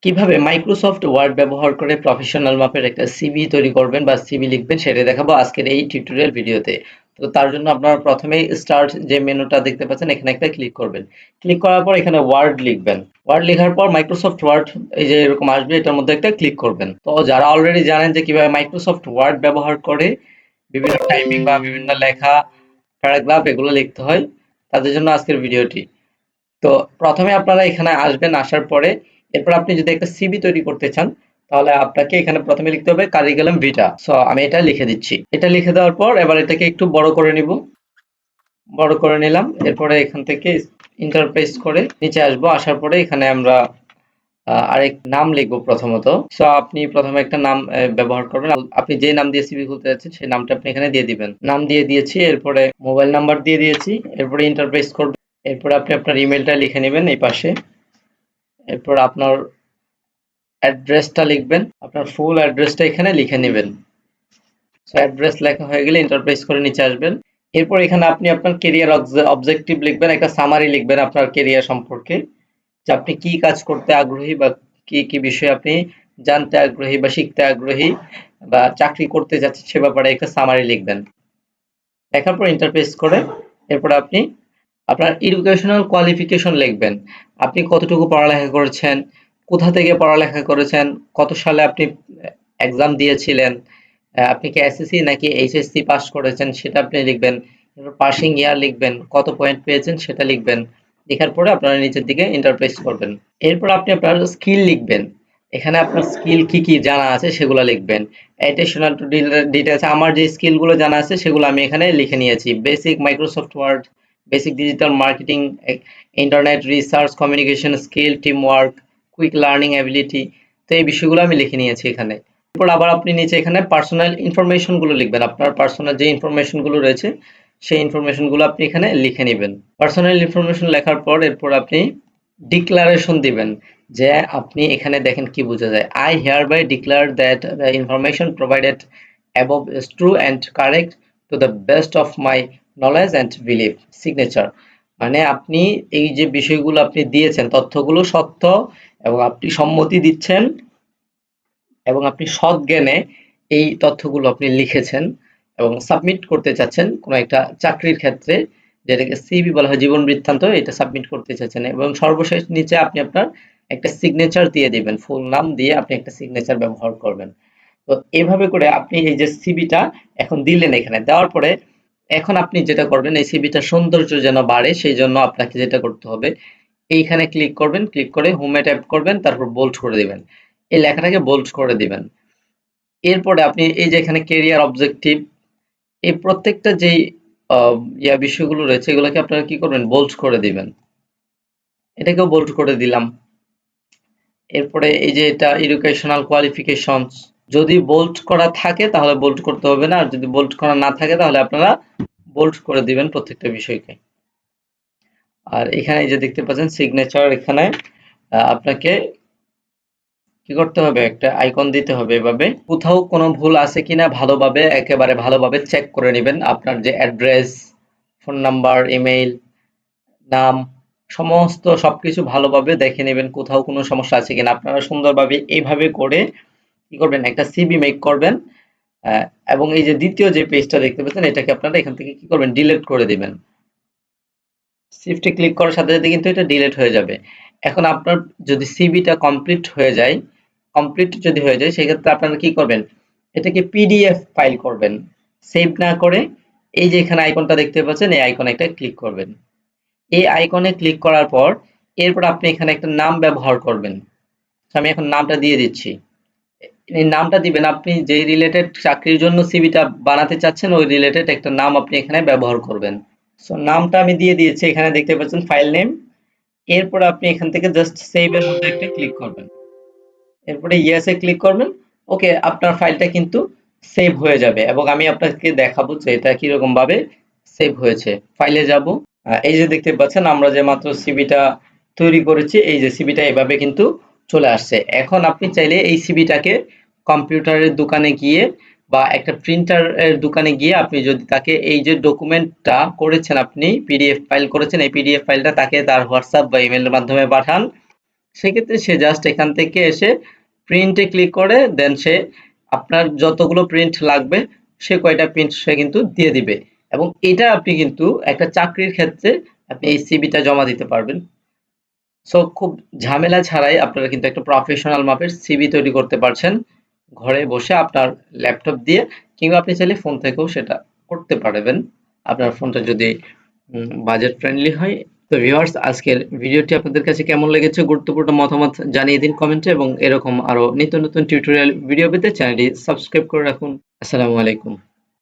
কিভাবে Microsoft word ব্যবহার করে প্রফেশনাল মাপের একটা সিভি তৈরি করবেন বা সিভি লিখবেন সেটা দেখাবো আজকের এই টিউটোরিয়াল ভিডিওতে। তো তার জন্য আপনারা প্রথমেই স্টার্ট যে মেনুটা দেখতে পাচ্ছেন এখানে একটা ক্লিক করবেন। ক্লিক করার পর এখানে ওয়ার্ড লিখবেন। ওয়ার্ড লেখার পর মাইক্রোসফট ওয়ার্ড এই যে এরকম আসবে, এটার মধ্যে একটা ক্লিক করবেন। তো যারা অলরেডি জানেন যে কিভাবে মাইক্রোসফট ওয়ার্ড ব্যবহার করে বিভিন্ন টাইপিং বা বিভিন্ন লেখা, প্যারাগ্রাফ এগুলো লিখতে হয়, তাদের জন্য আজকের ভিডিওটি। তো প্রথমে আপনারা এখানে আসবেন, আসার পরে এরপর আপনি যদি একটা সিভি তৈরি করতে চান তাহলে আপনাকে এখানে প্রথমে লিখতে হবে কারিকুলাম ভিটা। সো আমি এটা লিখে দিচ্ছি। এটা লিখে দেওয়ার পর এবার এটাকে একটু বড় করে নিব। বড় করে নিলাম। এরপরে এখান থেকে ইন্টারপ্রেস করে নিচে আসবো। আসার পরে এখানে আমরা আরেক নাম লিখবো প্রথমত। সো আপনি প্রথমে একটা নাম ব্যবহার করবেন। আপনি যে নাম দিয়ে সিভি খুলতে যাচ্ছেন সেই নামটা আপনি এখানে দিয়ে দিবেন। নাম দিয়ে দিয়েছি, এরপরে মোবাইল নাম্বার দিয়ে দিয়েছি, এরপরে ইন্টারপ্রেস করবেন। এরপরে আপনি আপনার ইমেলটা লিখে নেবেন এই পাশে। এরপর আপনার অ্যাড্রেসটা লিখবেন, আপনার ফুল অ্যাড্রেসটা এখানে লিখে নেবেন। সো অ্যাড্রেস লেখা হয়ে গেলে ইন্টারপ্রেস করে নিচে আসবেন। এরপর এখানে আপনি আপনার কেরিয়ার অবজেক্টিভ লিখবেন, একটা সামারি লিখবেন আপনার কেরিয়ার সম্পর্কে, যে আপনি কি কাজ করতে আগ্রহী বা কি কি বিষয়ে আপনি জানতে আগ্রহী বা শিখতে আগ্রহী বা চাকরি করতে যাচ্ছেন সে ব্যাপারে একটা সামারি লিখবেন। লেখার পর ইন্টারপ্রেস করে এরপর আপনি আপনার এডুকেশনাল কোয়ালিফিকেশন লিখবেন। আপনি কতটুকু পড়ালেখা করেছেন, কোথা থেকে পড়ালেখা করেছেন, কত সালে আপনি এক্সাম দিয়েছিলেন, আপনি কি এসএসসি নাকি এইচএসসি পাস করেছেন সেটা আপনি লিখবেন। এরপর পাসিং ইয়ার লিখবেন, কত পয়েন্ট পেয়েছেন সেটা লিখবেন। লেখার পরে আপনারা নিচের দিকে ইন্টারপ্রেস করবেন। এরপর আপনি আপনার স্কিল লিখবেন। এখানে আপনার স্কিল কি কি জানা আছে সেগুলো লিখবেন। অ্যাডিশনাল টু ডিটেলস, আমার যে স্কিলগুলো জানা আছে সেগুলো আমি এখানে লিখে নিয়েছি। Basic Microsoft Word, basic digital marketing, internet research, communication skill, team work, quick learning ability. তো এই বিষয়গুলো আমি লিখে নিয়েছি এখানে। এরপর আবার আপনি নিচে এখানে পার্সোনাল ইনফরমেশন গুলো লিখবেন। আপনার পার্সোনাল যে ইনফরমেশন গুলো রয়েছে সেই ইনফরমেশন গুলো আপনি এখানে লিখে নেবেন। পার্সোনাল ইনফরমেশন লেখার পর এরপর আপনি ডিক্লারেশন দিবেন, যে আপনি এখানে দেখেন কি বোঝা যায়। I hereby declare that the information provided above is true and correct to the best of my knowledge and belief. Signature, মানে আপনি এই যে বিষয়গুলো আপনি দিয়েছেন তথ্যগুলো সত্য এবং আপনি সম্মতি দিচ্ছেন এবং আপনি সৎ জ্ঞানে এই তথ্যগুলো আপনি লিখেছেন এবং সাবমিট করতে চাচ্ছেন কোনো একটা চাকরির ক্ষেত্রে, যেটাকে সিভি বলা হয়, জীবন বৃত্তান্ত, এটা সাবমিট করতে চাচ্ছেন। এবং সর্বশেষ নিচে আপনি আপনার একটা সিগনেচার দিয়ে দিবেন, ফুল নাম দিয়ে আপনি একটা সিগনেচার ব্যবহার করবেন। তো এভাবে করে আপনি এই যে সিভিটা এখন দিলেন, এখানে দেওয়ার পরে এখন আপনি যেটা করবেন, এই সিভিটার সৌন্দর্য যেন বাড়ে সেই জন্য আপনাকে যেটা করতে হবে, এইখানে ক্লিক করবেন, ক্লিক করে হোমে ট্যাপ করবেন, তারপর বোল্ড করে দিবেন, এই লেখাটাকে বোল্ড করে দিবেন। এরপরে আপনি এই যে এখানে কেরিয়ার অবজেক্টিভ, এই প্রত্যেকটা যেই বিষয়গুলো রয়েছে এগুলোকে আপনারা কি করবেন, বোল্ড করে দিবেন। এটাকেও বোল্ড করে দিলাম। এরপরে এই যে এটা এডুকেশনাল কোয়ালিফিকেশনস, যদি বোল্ড করা থাকে তাহলে বোল্ড করতে হবে না, আর যদি বোল্ড করা না থাকে তাহলে আপনারা বোল্ড করে দিবেন প্রত্যেকটা বিষয়কে। আর এখানে এই যে দেখতে পাচ্ছেন সিগনেচার, এখানে আপনাকে কি করতে হবে, একটা আইকন দিতে হবে। এভাবে কোথাও কোনো ভুল আছে কিনা ভালোভাবে, একেবারে ভালোভাবে চেক করে নেবেন। আপনার যে অ্যাড্রেস, ফোন নাম্বার, ইমেইল, নাম, সমস্ত সবকিছু ভালোভাবে দেখে নেবেন কোথাও কোনো সমস্যা আছে কিনা। আপনারা সুন্দরভাবে এইভাবে করে কি করবেন, একটা সিভি মেক করবেন। এবং এই যে দ্বিতীয় যে পেজটা দেখতে পাচ্ছেন এটাকে আপনারা এখান থেকে কি করবেন, ডিলিট করে দিবেন। শিফটে ক্লিক করার সাথে সাথে কিন্তু এটা ডিলিট হয়ে যাবে। এখন আপনার যদি সিভিটা কমপ্লিট হয়ে যায়, সেক্ষেত্রে আপনারা কি করবেন, এটাকে পিডিএফ ফাইল করবেন। সেভ না করে এই যে এখানে আইকনটা দেখতে পাচ্ছেন এই আইকনে একটা ক্লিক করবেন। এই আইকনে ক্লিক করার পর এরপর আপনি এখানে একটা নাম ব্যবহার করবেন। আমি এখন নামটা দিয়ে দিচ্ছি। এই নামটা দিবেন, আপনি যেই রিলেটেড চাকরির জন্য সিভিটা বানাতে চাচ্ছেন ওই রিলেটেড একটা নাম আপনি এখানে ব্যবহার করবেন। সো নামটা আমি দিয়ে দিয়েছি, এখানে দেখতে পাচ্ছেন ফাইল নেম। এরপর আপনি এখান থেকে জাস্ট সেভ এর মধ্যে একটা ক্লিক করবেন। এরপরে ইয়েস এ ক্লিক করবেন। ওকে, আপনার ফাইলটা কিন্তু সেভ হয়ে যাবে এবং আমি আপনাকে দেখাবো যে এটা কিরকম ভাবে সেভ হয়েছে। ফাইলে যাব, এই যে দেখতে পাচ্ছেন আমরা যে মাত্র সিভিটা তৈরি করেছি, এই যে সিভিটা এভাবে কিন্তু চলে আসছে। এখন আপনি চাইলে এই সিভিটাকে কম্পিউটারের দোকানে গিয়ে বা একটা প্রিন্টারের দোকানে গিয়ে আপনি যদি তাকে এই যে ডকুমেন্টটা করেছেন, আপনি পিডিএফ ফাইল করেছেন, এই পিডিএফ ফাইলটা তাকে তার হোয়াটসঅ্যাপ বা ইমেলের মাধ্যমে পাঠান। সেক্ষেত্রে সে জাস্ট এখান থেকে এসে প্রিন্টে ক্লিক করে দেন সে আপনার যতগুলো প্রিন্ট লাগবে সে কয়টা প্রিন্ট সে কিন্তু দিয়ে দিবে এবং এটা আপনি কিন্তু একটা চাকরির ক্ষেত্রে আপনি এই সিভিটা জমা দিতে পারবেন। সো খুব ঝামেলা ছাড়াই আপনারা কিন্তু একটা প্রফেশনাল মাপের সিভি তৈরি করতে পারছেন ঘরে বসে আপনার ল্যাপটপ দিয়ে, কিংবা আপনি চাইলে ফোন থেকেও সেটা করতে পারবেন আপনার ফোনটা যদি বাজেট ফ্রেন্ডলি হয়। তো ভিউয়ার্স, আজকের ভিডিওটি আপনাদের কাছে কেমন লেগেছে গুরুত্বপূর্ণ মতামত জানিয়ে দিন কমেন্টে, এবং এরকম আরো নিত্য নতুন টিউটোরিয়াল ভিডিও পেতে চ্যানেলটি সাবস্ক্রাইব করে রাখুন। আসসালামু আলাইকুম।